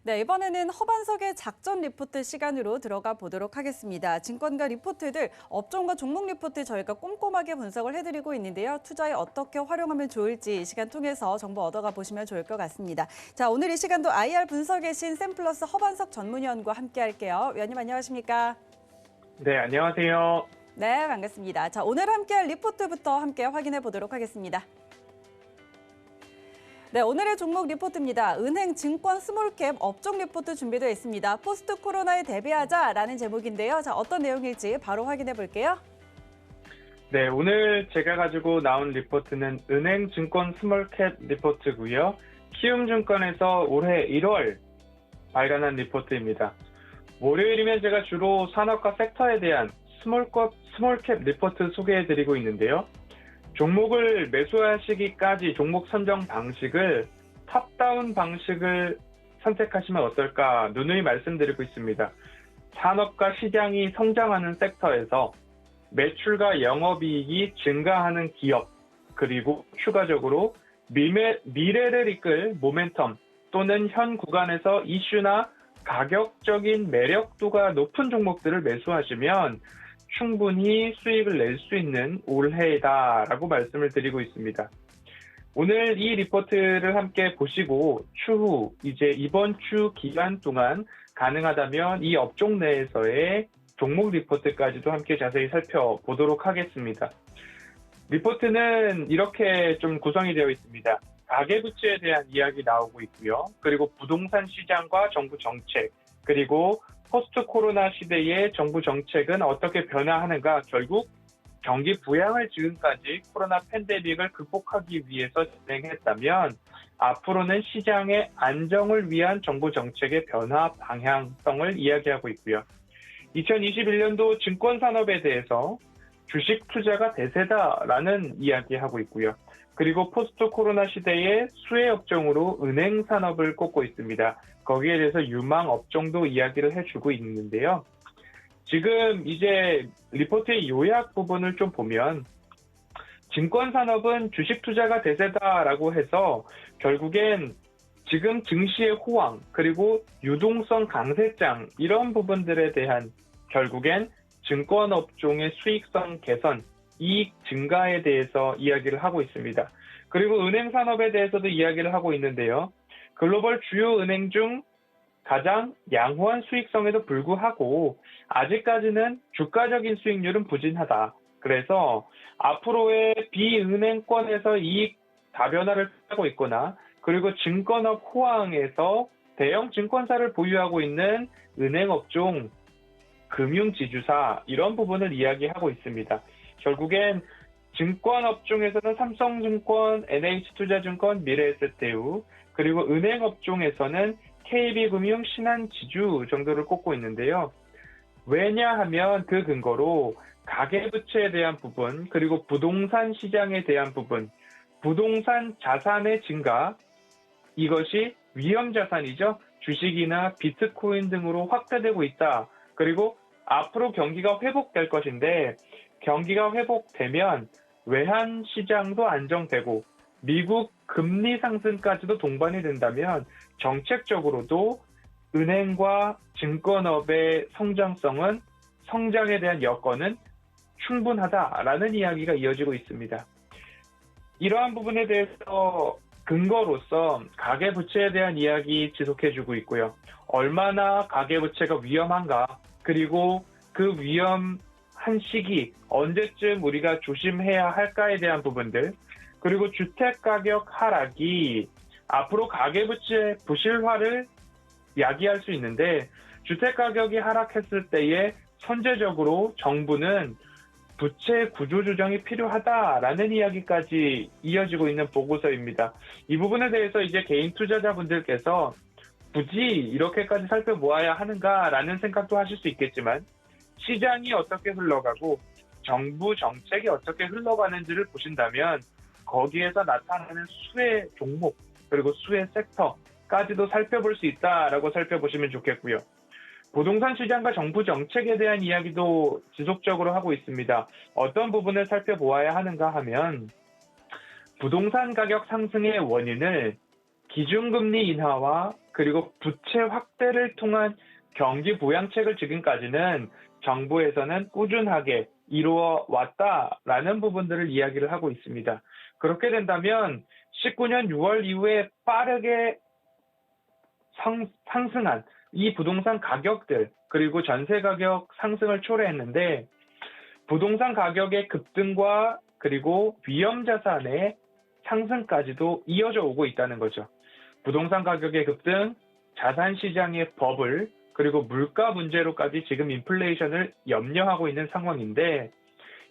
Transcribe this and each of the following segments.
네, 이번에는 허반석의 작전 리포트 시간으로 들어가 보도록 하겠습니다. 증권가 리포트들, 업종과 종목 리포트 저희가 꼼꼼하게 분석을 해드리고 있는데요. 투자에 어떻게 활용하면 좋을지 이 시간 통해서 정보 얻어가 보시면 좋을 것 같습니다. 자, 오늘 이 시간도 IR 분석의 신 샘플러스 허반석 전문위원과 함께 할게요. 위원님 안녕하십니까? 네, 안녕하세요. 네, 반갑습니다. 자, 오늘 함께할 리포트부터 함께 확인해 보도록 하겠습니다. 네, 오늘의 종목 리포트입니다. 은행, 증권, 스몰캡, 업종 리포트 준비되어 있습니다. 포스트 코로나에 대비하자라는 제목인데요. 자, 어떤 내용일지 바로 확인해 볼게요. 네, 오늘 제가 가지고 나온 리포트는 은행, 증권, 스몰캡 리포트고요. 키움증권에서 올해 1월 발간한 리포트입니다. 월요일이면 제가 주로 산업과 섹터에 대한 스몰캡 리포트 소개해드리고 있는데요. 종목을 매수하시기까지 종목 선정 방식을 탑다운 방식을 선택하시면 어떨까 누누이 말씀드리고 있습니다. 산업과 시장이 성장하는 섹터에서 매출과 영업이익이 증가하는 기업, 그리고 추가적으로 미래를 이끌 모멘텀 또는 현 구간에서 이슈나 가격적인 매력도가 높은 종목들을 매수하시면 충분히 수익을 낼 수 있는 올해다라고 말씀을 드리고 있습니다. 오늘 이 리포트를 함께 보시고 추후 이제 이번 주 기간 동안 가능하다면 이 업종 내에서의 종목 리포트까지도 함께 자세히 살펴보도록 하겠습니다. 리포트는 이렇게 좀 구성이 되어 있습니다. 가계부채에 대한 이야기 나오고 있고요. 그리고 부동산 시장과 정부 정책, 그리고 포스트 코로나 시대의 정부 정책은 어떻게 변화하는가, 결국 경기 부양을 지금까지 코로나 팬데믹을 극복하기 위해서 진행했다면 앞으로는 시장의 안정을 위한 정부 정책의 변화 방향성을 이야기하고 있고요. 2021년도 증권 산업에 대해서 주식 투자가 대세다라는 이야기하고 있고요. 그리고 포스트 코로나 시대의 수혜 업종으로 은행 산업을 꼽고 있습니다. 거기에 대해서 유망 업종도 이야기를 해주고 있는데요. 지금 이제 리포트의 요약 부분을 좀 보면 증권 산업은 주식 투자가 대세다라고 해서 결국엔 지금 증시의 호황 그리고 유동성 강세장 이런 부분들에 대한 결국엔 증권 업종의 수익성 개선, 이익 증가에 대해서 이야기를 하고 있습니다. 그리고 은행 산업에 대해서도 이야기를 하고 있는데요. 글로벌 주요 은행 중 가장 양호한 수익성에도 불구하고 아직까지는 주가적인 수익률은 부진하다. 그래서 앞으로의 비은행권에서 이익 다변화를 하고 있거나 그리고 증권업 호황에서 대형 증권사를 보유하고 있는 은행업종, 금융지주사 이런 부분을 이야기하고 있습니다. 결국엔 증권업종에서는 삼성증권, NH투자증권, 미래에셋대우 그리고 은행업종에서는 KB금융, 신한지주 정도를 꼽고 있는데요. 왜냐하면 그 근거로 가계부채에 대한 부분 그리고 부동산 시장에 대한 부분, 부동산 자산의 증가 이것이 위험자산이죠. 주식이나 비트코인 등으로 확대되고 있다. 그리고 앞으로 경기가 회복될 것인데 경기가 회복되면 외환 시장도 안정되고 미국 금리 상승까지도 동반이 된다면 정책적으로도 은행과 증권업의 성장에 대한 여건은 충분하다라는 이야기가 이어지고 있습니다. 이러한 부분에 대해서 근거로서 가계부채에 대한 이야기 지속해주고 있고요. 얼마나 가계부채가 위험한가, 그리고 그 위험한 시기, 언제쯤 우리가 조심해야 할까에 대한 부분들, 그리고 주택가격 하락이 앞으로 가계부채 부실화를 야기할 수 있는데 주택가격이 하락했을 때에 선제적으로 정부는 부채 구조조정이 필요하다라는 이야기까지 이어지고 있는 보고서입니다. 이 부분에 대해서 이제 개인 투자자분들께서 굳이 이렇게까지 살펴보아야 하는가라는 생각도 하실 수 있겠지만 시장이 어떻게 흘러가고 정부 정책이 어떻게 흘러가는지를 보신다면 거기에서 나타나는 수혜 종목 그리고 수혜 섹터까지도 살펴볼 수 있다라고 살펴보시면 좋겠고요. 부동산 시장과 정부 정책에 대한 이야기도 지속적으로 하고 있습니다. 어떤 부분을 살펴보아야 하는가 하면 부동산 가격 상승의 원인을 기준금리 인하와 그리고 부채 확대를 통한 경기 부양책을 지금까지는 정부에서는 꾸준하게 이루어 왔다라는 부분들을 이야기를 하고 있습니다. 그렇게 된다면 19년 6월 이후에 빠르게 상승한 이 부동산 가격들, 그리고 전세 가격 상승을 초래했는데, 부동산 가격의 급등과 그리고 위험 자산의 상승까지도 이어져 오고 있다는 거죠. 부동산 가격의 급등, 자산 시장의 버블, 그리고 물가 문제로까지 지금 인플레이션을 염려하고 있는 상황인데,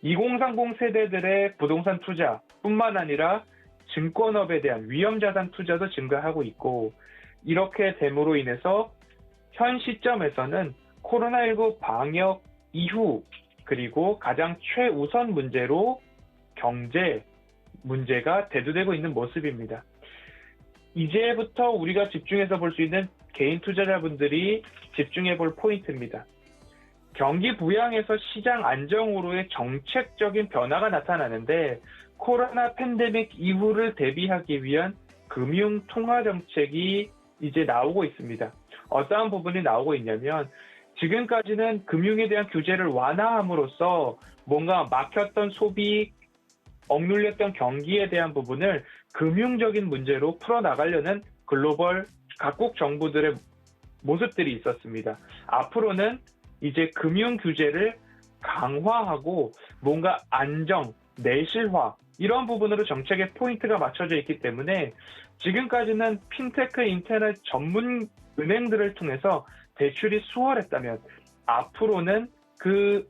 2030 세대들의 부동산 투자뿐만 아니라 증권업에 대한 위험 자산 투자도 증가하고 있고, 이렇게 됨으로 인해서 현 시점에서는 코로나19 방역 이후, 그리고 가장 최우선 문제로 경제 문제가 대두되고 있는 모습입니다. 이제부터 우리가 집중해서 볼 수 있는 개인 투자자분들이 집중해 볼 포인트입니다. 경기 부양에서 시장 안정으로의 정책적인 변화가 나타나는데, 코로나 팬데믹 이후를 대비하기 위한 금융 통화 정책이 이제 나오고 있습니다. 어떠한 부분이 나오고 있냐면, 지금까지는 금융에 대한 규제를 완화함으로써 뭔가 막혔던 소비, 억눌렸던 경기에 대한 부분을 금융적인 문제로 풀어나가려는 글로벌 각국 정부들의 모습들이 있었습니다. 앞으로는 이제 금융 규제를 강화하고 뭔가 안정, 내실화, 이런 부분으로 정책의 포인트가 맞춰져 있기 때문에 지금까지는 핀테크 인터넷 전문 은행들을 통해서 대출이 수월했다면, 앞으로는 그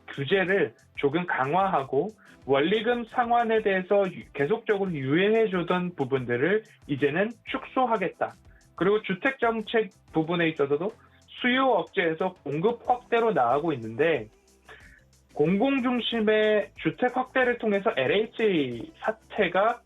규제를 조금 강화하고 원리금 상환에 대해서 계속적으로 유예해주던 부분들을 이제는 축소하겠다. 그리고 주택정책 부분에 있어서도 수요 억제에서 공급 확대로 나아가고 있는데, 공공중심의 주택 확대를 통해서 LH 사태가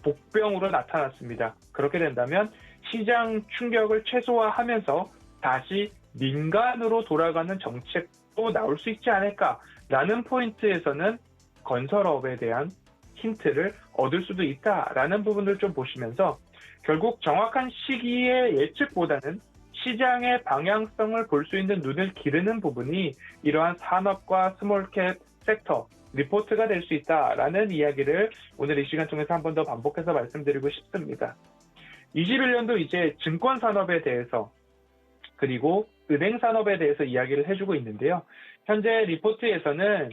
복병으로 나타났습니다. 그렇게 된다면 시장 충격을 최소화하면서 다시 민간으로 돌아가는 정책도 나올 수 있지 않을까라는 포인트에서는 건설업에 대한 힌트를 얻을 수도 있다라는 부분을 좀 보시면서, 결국 정확한 시기의 예측보다는 시장의 방향성을 볼 수 있는 눈을 기르는 부분이 이러한 산업과 스몰캡 섹터 리포트가 될 수 있다라는 이야기를 오늘 이 시간 통해서 한 번 더 반복해서 말씀드리고 싶습니다. 21년도 이제 증권 산업에 대해서, 그리고 은행 산업에 대해서 이야기를 해주고 있는데요. 현재 리포트에서는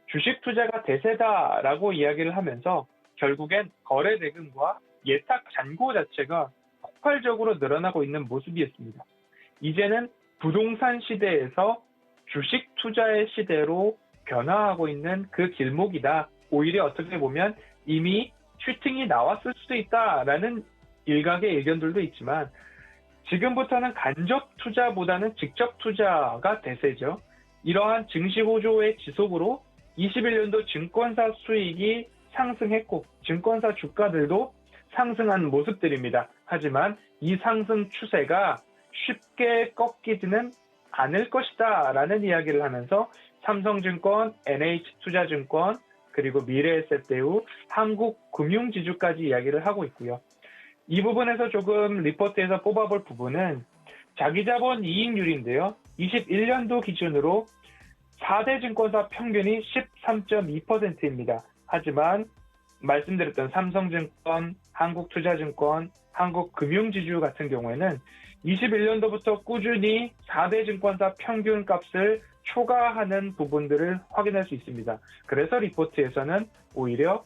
주식 투자가 대세다라고 이야기를 하면서 결국엔 거래 대금과 예탁 잔고 자체가 폭발적으로 늘어나고 있는 모습이었습니다. 이제는 부동산 시대에서 주식 투자의 시대로 변화하고 있는 그 길목이다. 오히려 어떻게 보면 이미 슈팅이 나왔을 수도 있다라는 일각의 의견들도 있지만, 지금부터는 간접 투자보다는 직접 투자가 대세죠. 이러한 증시 호조의 지속으로 21년도 증권사 수익이 상승했고 증권사 주가들도 상승한 모습들입니다. 하지만 이 상승 추세가 쉽게 꺾이지는 않을 것이다 라는 이야기를 하면서 삼성증권, NH투자증권, 그리고 미래에셋대우, 한국금융지주까지 이야기를 하고 있고요. 이 부분에서 조금 리포트에서 뽑아볼 부분은 자기자본 이익률인데요. 21년도 기준으로 4대 증권사 평균이 13.2%입니다. 하지만 말씀드렸던 삼성증권, 한국투자증권, 한국금융지주 같은 경우에는 21년도부터 꾸준히 4대 증권사 평균 값을 초과하는 부분들을 확인할 수 있습니다. 그래서 리포트에서는 오히려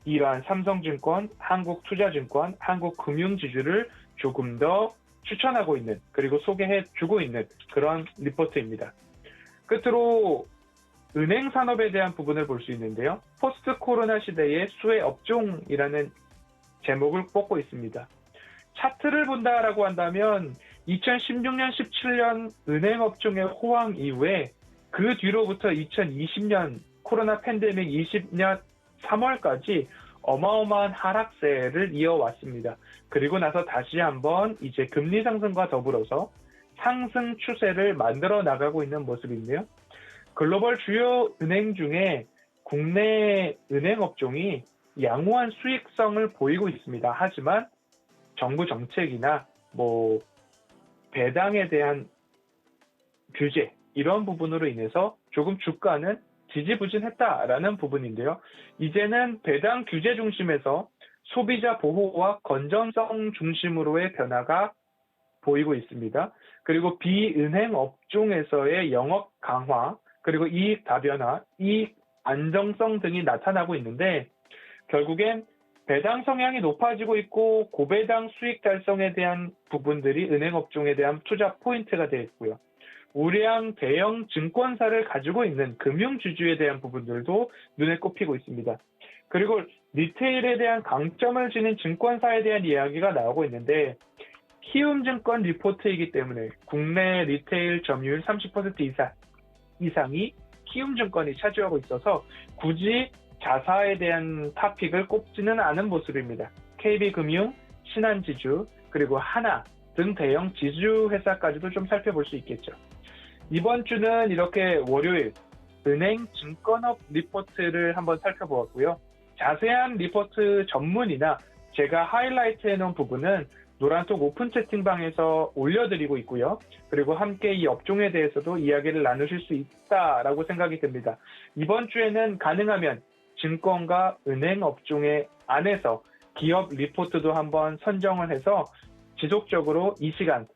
이러한 삼성증권, 한국투자증권, 한국금융지주를 조금 더 추천하고 있는, 그리고 소개해주고 있는 그런 리포트입니다. 끝으로 은행 산업에 대한 부분을 볼 수 있는데요. 포스트 코로나 시대의 수혜 업종이라는 제목을 뽑고 있습니다. 차트를 본다라고 한다면 2016년, 17년 은행 업종의 호황 이후에 그 뒤로부터 2020년 코로나 팬데믹 20년 3월까지 어마어마한 하락세를 이어왔습니다. 그리고 나서 다시 한번 이제 금리 상승과 더불어서 상승 추세를 만들어 나가고 있는 모습인데요. 글로벌 주요 은행 중에 국내 은행 업종이 양호한 수익성을 보이고 있습니다. 하지만 정부 정책이나 뭐 배당에 대한 규제 이런 부분으로 인해서 조금 주가는 지지부진했다라는 부분인데요. 이제는 배당 규제 중심에서 소비자 보호와 건전성 중심으로의 변화가 보이고 있습니다. 그리고 비은행 업종에서의 영업 강화, 그리고 이익 다변화, 이익 안정성 등이 나타나고 있는데 결국엔 배당 성향이 높아지고 있고 고배당 수익 달성에 대한 부분들이 은행 업종에 대한 투자 포인트가 되어 있고요. 우량 대형 증권사를 가지고 있는 금융주주에 대한 부분들도 눈에 꼽히고 있습니다. 그리고 리테일에 대한 강점을 지닌 증권사에 대한 이야기가 나오고 있는데 키움증권 리포트이기 때문에 국내 리테일 점유율 30% 이상이 키움증권이 차지하고 있어서 굳이 자사에 대한 토픽을 꼽지는 않은 모습입니다. KB금융, 신한지주, 그리고 하나 등 대형 지주 회사까지도 좀 살펴볼 수 있겠죠. 이번 주는 이렇게 월요일 은행 증권업 리포트를 한번 살펴보았고요. 자세한 리포트 전문이나 제가 하이라이트 해놓은 부분은 노란톡 오픈 채팅방에서 올려드리고 있고요. 그리고 함께 이 업종에 대해서도 이야기를 나누실 수 있다라고 생각이 듭니다. 이번 주에는 가능하면 증권과 은행 업종의 안에서 기업 리포트도 한번 선정을 해서 지속적으로 이 시간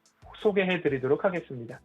소개해 드리도록 하겠습니다.